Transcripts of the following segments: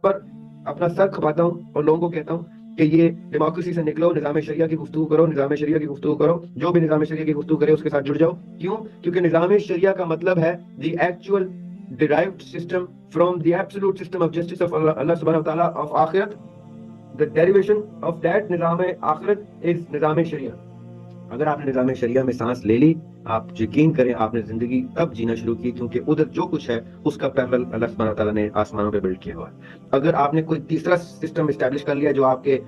پر اپنا سر کھپاتا ہوں اور لوگوں کو کہتا ہوں کہ یہ ڈیموکریسی سے نکلو، نظام شریعہ کی گفتگو کرو، نظام شریعہ کی گفتگو کرو، جو بھی نظام شریعہ کی گفتگو کرے اس کے ساتھ جڑ جاؤ. کیوں؟ کیونکہ نظام شریعہ کا مطلب ہے the actual derived system from the absolute system of justice of Allah subhanahu wa ta'ala of akhirat. The derivation of that نظام آخرت is نظام شریعہ. اگر آپ نے نظام شریعہ میں سانس لے لی، آپ یقین کریں آپ نے زندگی تب جینا شروع کی کیونکہ ادھر جو کچھ ہے اس کا پیرل اللہ سبحانہ تعالیٰ نے آسمانوں پہ بلڈ کیا ہوا ہے. اگر آپ نے کوئی تیسرا سسٹم اسٹیبلش کر لیا جو آپ کے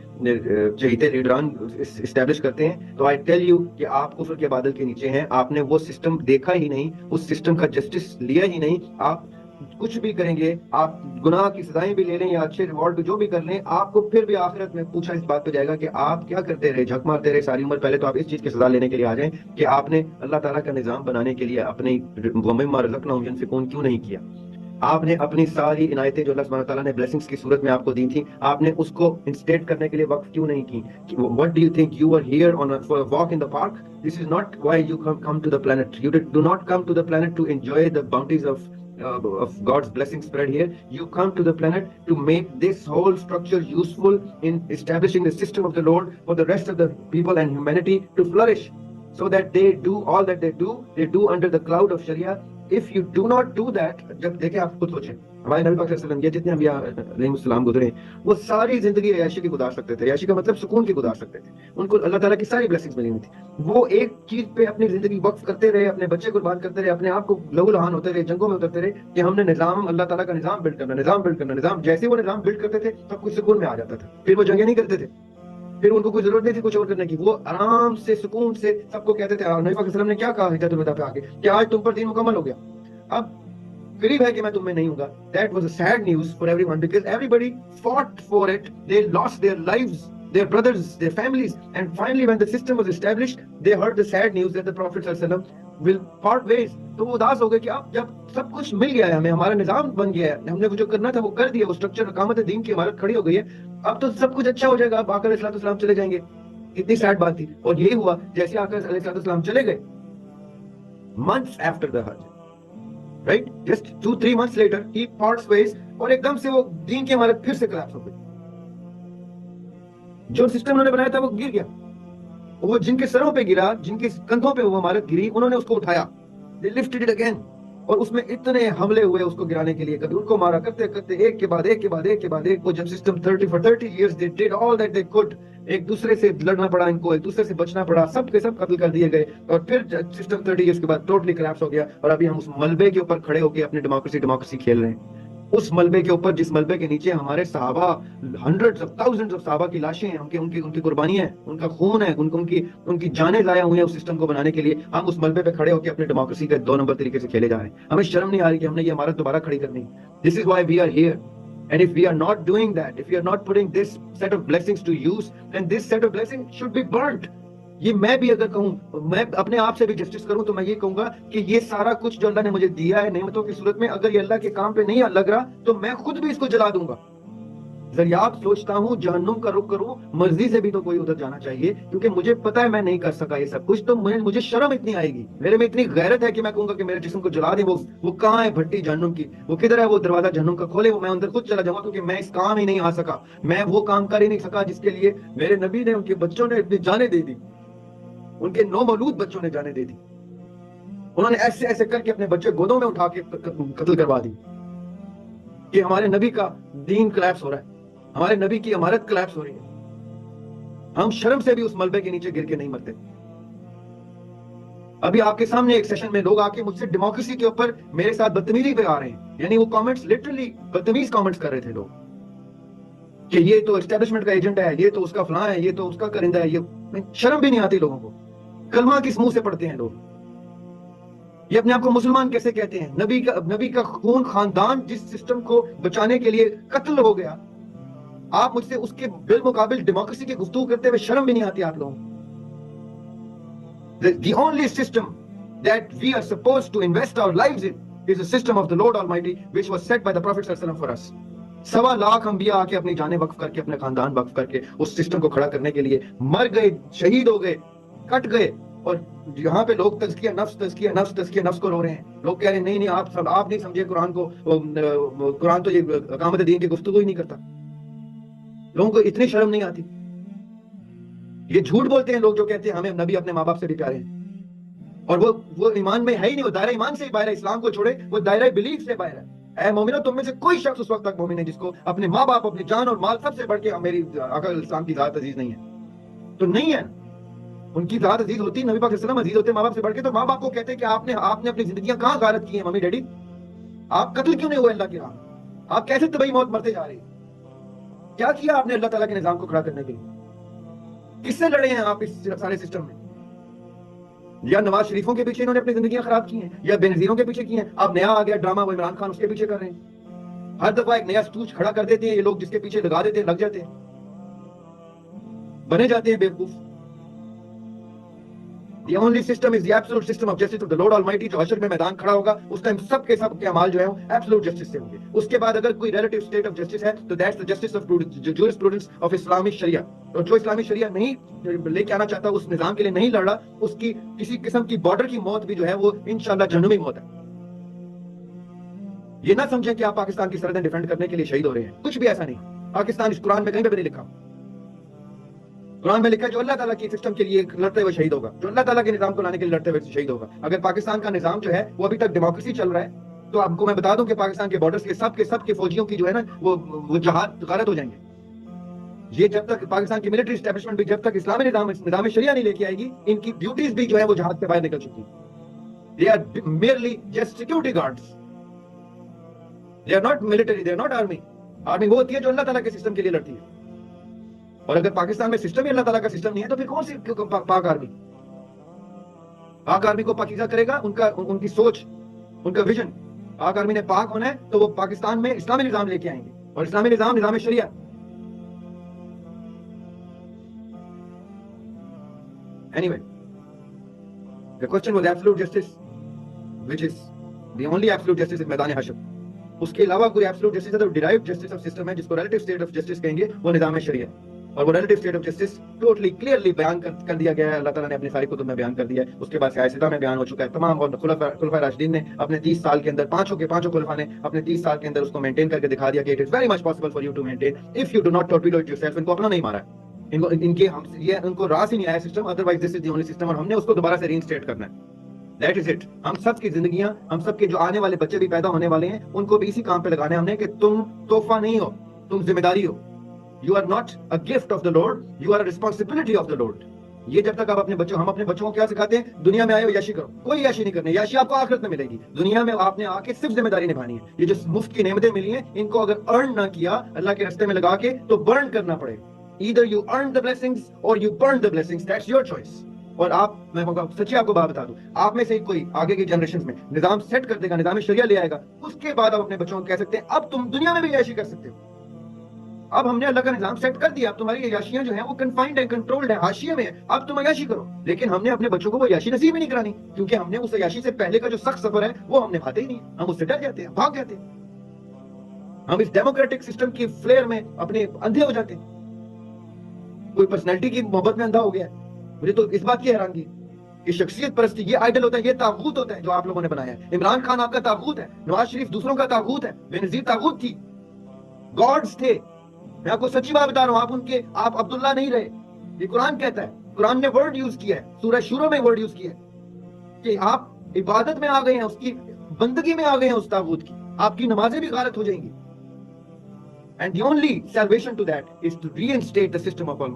چہیتے لیڈران اسٹیبلش کرتے ہیں، تو آئی ٹیل یو کہ آپ کفر کے بادل کے نیچے ہیں. آپ نے وہ سسٹم دیکھا ہی نہیں، اس سسٹم کا جسٹس لیا ہی نہیں. آپ کچھ بھی کریں گے، آپ گناہ کی سزائیں بھی لے لیں یا اچھے ریوارڈ جو بھی کر لیں، آپ کو پھر بھی آخرت میں پوچھا اس بات پہ جائے گا کہ آپ کیا کرتے رہے، جھک مارتے رہے ساری عمر. پہلے تو آپ اس چیز کی سزا لینے کے لیے آ جائیں کہ آپ نے اللہ تعالیٰ کا نظام بنانے کے لیے اپنی وَمِمَّا رَزَقْنَاهُمْ يُنْفِقُونَ کیوں نہیں کیا. آپ نے اپنی ساری عنایتیں جو اللہ سبحانہ تعالیٰ نے بلیسنگز کی صورت میں آپ کو دی تھیں، آپ نے اس کو انسٹیٹ کرنے کے لیے وقف کیوں نہیں کی. What do you think you are here for a walk in the park? This is not why you come to the planet. You do not come to the planet to enjoy the bounties of God's blessings spread here. You come to the planet to make this whole structure useful in establishing the system of the Lord for the rest of the people and humanity to flourish, so that they do all that they do under the cloud of Sharia. If you do not do that, جب دیکھیں آپ خود سوچیں ہمارے نبی پاک صلی اللہ علیہ وسلم یہ جتنے انبیاء علیہ السلام گزرے وہ ساری زندگی عیاشی کی گزار سکتے تھے. عیاشی کا مطلب سکون کی گزار سکتے تھے. ان کو اللہ تعالیٰ کی ساری بلیسنگز ملی ہوئی تھی. وہ ایک چیز پہ اپنی زندگی وقف کرتے رہے، اپنے بچے قربان کرتے رہے، اپنے آپ کو لہو لہان ہوتے رہے، جنگوں میں اترتے رہے کہ ہم نے نظام اللہ تعالیٰ کا نظام بلڈ کرنا، نظام بلڈ کرنا، نظام. جیسے وہ نظام بلڈ کرتے تھے سب کچھ سکون میں آ جاتا تھا. پھر وہ جنگیں نہیں کرتے تھے، پھر ان کو کوئی ضرورت نہیں تھی کچھ اور کرنے کی. وہ آرام سے سکون سے سب کو کہتے تھے. نبی پاک صلی اللہ علیہ وسلم نے کیا کہا ہجرت الوداع پہ آ کے کہ آج تم پر دین مکمل ہو گیا، اب قریب ہے کہ میں تم میں نہیں ہوں گا. That was a sad news for everyone because everybody fought for it. They lost their lives, their brothers, their families, and finally when the system was established, they heard the sad news that the Prophet sallallahu alaihi wasallam will part ways. تو وہ اداس ہو گئے کہ اب جب سب کچھ مل گیا ہے ہمیں، ہمارا نظام بن گیا ہے، ہم نے جو کرنا تھا وہ کر دیا، وہ اسٹرکچر اقامت دین کی عمارت کھڑی ہو گئی ہے، اب تو سب کچھ اچھا ہو جائے گا، اب آقا علیہ الصلوۃ والسلام چلے جائیں گے. کتنی سیڈ بات تھی. اور یہی ہوا جیسے آقا علیہ الصلوۃ والسلام چلے گئے months after the Hajj, right? Just 2-3 months later, he parts ways اور ایک دم سے وہ دین کی عمارت پھر سے کلیپس ہو گئی. جو سسٹم انہوں نے بنایا تھا وہ گر گیا. وہ جن کے سروں پہ گرا، جن کے کندھوں پہ وہ عمارت گری، انہوں نے اس کو اٹھایا. They lifted it again. اور اس میں اتنے حملے ہوئے اس کو گرانے کے لیے، کبھی ان کو مارا کرتے کرتے ایک کے بعد ایک کے بعد ایک کے بعد ایک. وہ جب system 30 years they did all that they could. ایک دوسرے سے لڑنا پڑا ان کو، ایک دوسرے سے بچنا پڑا، سب کے سب قتل کر دیے گئے. اور پھر سسٹم 30 years کے بعد ٹوٹلی کلیپس ہو گیا. اور ابھی ہم اس ملبے کے اوپر کھڑے ہو کے اپنی ڈیموکریسی کھیل رہے ہیں. اس ملبے کے اوپر، جس ملبے کے نیچے ہمارے صحابہ، hundreds of thousands of صحابہ کی لاشیں ہیں، ان کی قربانیاں ہیں، ان کا خون ہے، ان کی جانیں ضائع ہوئی ہیں اس سسٹم کو بنانے کے لیے. ہم اس ملبے پہ کھڑے ہو کے اپنی ڈیموکریسی کا 2 نمبر طریقے سے کھیلے جا رہے ہیں. ہمیں شرم نہیں آ رہی کہ ہم نے یہ عمارت دوبارہ کھڑی کرنی. This is why we are here. And if we are not doing that, if we are not putting this set of blessings to use, then this set of blessings should be burnt. یہ میں بھی اگر کہوں، میں اپنے آپ سے بھی جسٹس کروں تو میں یہ کہوں گا کہ یہ سارا کچھ جو اللہ نے مجھے دیا ہے نعمتوں کی صورت میں، اگر یہ اللہ کے کام پہ نہیں لگ رہا تو میں خود بھی اس کو جلا دوں گا. ذریعہ سوچتا ہوں جہنم کا رخ کروں، مرضی سے بھی تو کوئی ادھر جانا چاہیے، کیونکہ مجھے پتا ہے میں نہیں کر سکا یہ سب کچھ. تو مجھے شرم اتنی آئے گی، میرے میں اتنی غیرت ہے کہ میں کہوں گا کہ میرے جسم کو جلا دیں. وہ کہاں ہے بھٹی جہنم کی، وہ کدھر ہے وہ دروازہ جہنم کا کھولے، وہ میں اندر خود چلا جاؤں گا، کیونکہ میں اس کام ہی نہیں آ سکا. میں وہ کام کر ہی نہیں سکا جس کے لیے میرے نبی نے، ان کے بچوں نے اپنی جانیں دے دی، ان کے نومولود بچوں نے جانیں دے دی. انہوں نے ایسے ایسے کر کے اپنے بچے گودوں میں اٹھا کے قتل کروا دی کہ ہمارے نبی کا دین کلیپس ہو رہا ہے، ہمارے نبی کی عمارت کلیپس ہو رہی ہے. ہم شرم سے بھی اس ملبے کے نیچے گر کے نہیں مرتے. ابھی آپ کے سامنے ایک سیشن میں لوگ آ کے مجھ سے ڈیموکریسی کے اوپر میرے ساتھ بدتمیزی پہ آ رہے ہیں. یعنی وہ کامنٹس لٹرلی بدتمیز کامنٹس کر رہے تھے لوگ کہ یہ تو اسٹیبلشمنٹ کا ایجنٹ ہے، یہ تو اس کا فلاں ہے، یہ تو اس کا کرندہ ہے. یہ شرم بھی نہیں آتی لوگوں کو. کلمہ کس منہ سے پڑھتے ہیں لوگ؟ یہ اپنے آپ کو مسلمان کیسے کہتے ہیں؟ نبی کا خون خاندان جس سسٹم کو بچانے کے لیے قتل ہو گیا، آپ مجھ سے اس کے بالمقابل ڈیموکریسی کی گفتگو کرتے ہوئے شرم بھی نہیں آتی آپ لوگوں؟ The only system that we are supposed to invest our lives in is the system of the Lord Almighty, which was set by the Prophet sallallahu alaihi wasallam for us. 1.25 lakh انبیاء آ کے اپنی جانیں وقف کر کے، اپنے خاندان وقف کر کے اس سسٹم کو کھڑا کرنے کے لیے مر گئے، شہید ہو گئے، کٹ گئے. اور یہاں پہ لوگ تزکیہ نفس کو رو رہے ہیں. لوگ کہہ رہے ہیں نہیں آپ نہیں سمجھے قرآن کو, قرآن تو یہ اقامت دین کی گفتگو ہی نہیں کرتا. لوگوں کو اتنی شرم نہیں آتی. یہ جھوٹ بولتے ہیں لوگ جو کہتے ہیں ہمیں نبی اپنے ماں باپ سے بھی پیارے ہیں, اور وہ ایمان میں ہے ہی نہیں, وہ دائرہ ایمان سے ہی باہر ہے. اسلام کو چھوڑے وہ دائرہ بلیف سے باہر ہے. اے مومنو, تم میں سے کوئی شخص اس وقت تک مومن ہے جس کو اپنے ماں باپ, اپنی جان اور مال سب سے بڑھ کے میری آقا اسلام کی ذات عزیز نہیں ہے. تو نہیں ہے, ان کی ذات عزیز ہوتی, نبی پاک صلی اللہ علیہ وسلم عزیز ہوتے ماں باپ سے بڑھ کے. تو ماں باپ کو کہتے ہیں کہ آپ نے اپنی زندگیاں کہاں غارت کی ہیں ممی ڈیڈی, آپ قتل کیوں نہیں ہوئے اللہ کی راہ, آپ کیسے طبعی موت مرتے جا رہے ہیں, کیا کیا آپ نے اللہ تعالیٰ کے نظام کو کھڑا کرنے کے لیے, کس سے لڑے ہیں آپ اس سارے سسٹم میں؟ یا نواز شریفوں کے پیچھے انہوں نے اپنی زندگیاں خراب کی ہیں, یا بے نظیروں کے پیچھے کی ہیں. اب نیا آ گیا ڈرامہ, وہ عمران خان اس کے پیچھے کر رہے ہیں. ہر دفعہ ایک نیا سٹوچ کھڑا کر دیتے ہیں یہ لوگ, جس کے پیچھے لگا دیتے ہیں, لگ جاتے ہیں, بنے جاتے ہیں بیوقوف. The only system is the absolute system of justice of the Lord Almighty. جو حشر میں میدان کھڑا ہوگا اس ٹائم سب کے اعمال جو ہیں وہ absolute justice سے ہوں گے. اس کے بعد اگر کوئی relative state of justice ہے تو that's the justice of jurisprudence of Islamic Sharia. اور جو اسلامی شریعہ نہیں لے کے آنا چاہتا, اس نظام کے لیے نہیں لڑ رہا, اس کی کسی قسم کی بارڈر کی موت بھی جو ہے وہ انشاءاللہ جہنمی موت ہے. یہ نہ سمجھیں کہ آپ پاکستان کی سرحدیں ڈیفینڈ کرنے کے لیے شہید ہو رہے ہیں, کچھ بھی ایسا نہیں. پاکستان اس قرآن میں کہیں پہ بھی نہیں لکھا. قرآن میں لکھا ہے جو اللہ تعالیٰ کی سسٹم کے لیے لڑتے ہوئے شہید ہوگا, جو اللہ تعالیٰ کے نظام کو لانے کے لیے لڑتے ہوئے شہید ہوگا. اگر پاکستان کا نظام جو ہے وہ ابھی تک ڈیموکریسی چل رہا ہے, تو آپ کو میں بتا دوں کہ پاکستان کے بارڈرز کے سب کے فوجیوں کی جو ہے نا وہ جہاد غارت ہو جائیں گے. یہ جب تک پاکستان کی ملٹری اسٹیبلشمنٹ بھی جب تک اسلامی نظام شریعہ نہیں لے کے آئے گی, ان کی ڈیوٹیز بھی جو ہے وہ جہاد سے باہر نکل چکی ہیں. They are merely just security guards. They are not military, they are not army. Army وہ ہوتی ہے جو اللہ تعالیٰ کے سسٹم کے لیے لڑتی ہے. اور اگر پاکستان میں سسٹم ہی اللہ تعالیٰ کا سسٹم نہیں ہے تو پھر کون سی پاک آرمی؟ پاک آرمی کو پاکیزہ کرے گا ان کی سوچ, ان کا ویژن. پاک آرمی نے پاک ہونا ہے تو وہ پاکستان میں اسلامی نظام لے کے آئیں گے, اور اسلامی نظام شریعہ. Anyway, the question was absolute justice, which is the only absolute justice in میدان حشر. اس کے علاوہ کوئی absolute justice ہے تو derived justice of system ہے, جس کو relative state of justice کہیں گے, وہ نظام شریعہ. اور وہ relative state of justice totally clearly بیان کر دیا گیا ہے, اللہ تعالیٰ نے اپنی ساری کتب میں بیان کر دیا ہے. اس کے بعد سیاستہ میں بیان ہو چکا ہے. تمام خلفاء راشدین نے اپنے 30 سال کے اندر, پانچوں خلفاء نے اپنے 30 سال کے اندر اس کو مینٹین کر کے دکھا دیا کہ it is very much possible for you to maintain if you do not torpedo it yourself. ان کو اپنا نہیں مارا ہے, ان کو راس ہی نہیں آیا system, otherwise this is the only system, اور ہم نے اس کو دوبارہ سے رینسٹیٹ کرنا ہے. That is it. ہم سب کی زندگیاں, ہم سب کے جو آنے والے بچے بھی پیدا ہونے والے ہیں, ان کو بھی اسی کام پہ لگانے ہم نے کہ تم تحفہ نہیں ہو, تم ذمہ داری ہو. You are not a gift of the Lord, you are a responsibility of the Lord. یہ جب تک آپ ہم اپنے بچوں کو کیا سکھاتے ہیں, دنیا میں آئے ہو یاشی کرو. کوئی یاشی نہیں کرنی, یاشی آپ کو آخرت میں ملے گی. دنیا میں آپ نے آ کے صرف ذمہ داری نبھانی ہے. یہ جو مفت کی نعمتیں ملی ہیں, ان کو اگر ارن نہ کیا اللہ کے راستے میں لگا کے, تو برن کرنا پڑے. Either you earn the blessings or you burn the blessings. That's your choice. اور میں سچی آپ کو بات بتا دوں, آپ میں سے کوئی آگے کی جنریشن میں نظام سیٹ کر دے گا, نظام شریعہ لے آئے گا, اس کے بعد آپ اپنے بچوں کو کہہ سکتے ہیں اب تم دنیا میں بھی عیاشی کر سکتے ہو. اب ہم نے اللہ کا نظام سیٹ کر دیا, اب تمہاری عیاشیاں جو ہیں وہ کنفائنڈ ہیں, کنٹرولڈ ہیں, حاشیے میں ہیں, اب تم عیاشی کرو. لیکن ہم نے اپنے بچوں کو وہ عیاشی نصیب ہی نہیں کرانی, کیونکہ ہم نے اس عیاشی سے پہلے کا جو سخت سفر ہے وہ ہم نبھاتے ہی نہیں. ہم اس سے ڈر جاتے ہیں, بھاگ جاتے ہیں. ہم اس ڈیموکریٹک سسٹم کی فلیئر میں اپنے اندھے ہو جاتے ہیں. کوئی پرسنالٹی کی محبت میں اندھا ہو گیا ہے. مجھے تو اس بات کی حیرانگی کہ شخصیت پرستی یہ آئیڈل ہوتا ہے, یہ طاغوت ہوتا ہے جو آپ لوگوں نے بنایا ہے. عمران خان آپ کا طاغوت ہے, نواز شریف دوسروں کا طاغوت ہے, بے نظیر طاغوت تھی, گاڈز تھے. میں آپ کو سچی بات بتا رہا ہوں, آپ عبداللہ نہیں رہے. یہ قرآن کہتا ہے, قرآن نے ورڈ یوز کیا ہے, سورہ شورى میں ورڈ یوز کیا ہے کہ آپ عبادت میں آ گئے ہیں, اس کی بندگی میں آ گئے ہیں اس طاغوت کی. آپ کی نمازیں بھی غارت ہو جائیں گی. And the only salvation to that is to reinstate the system of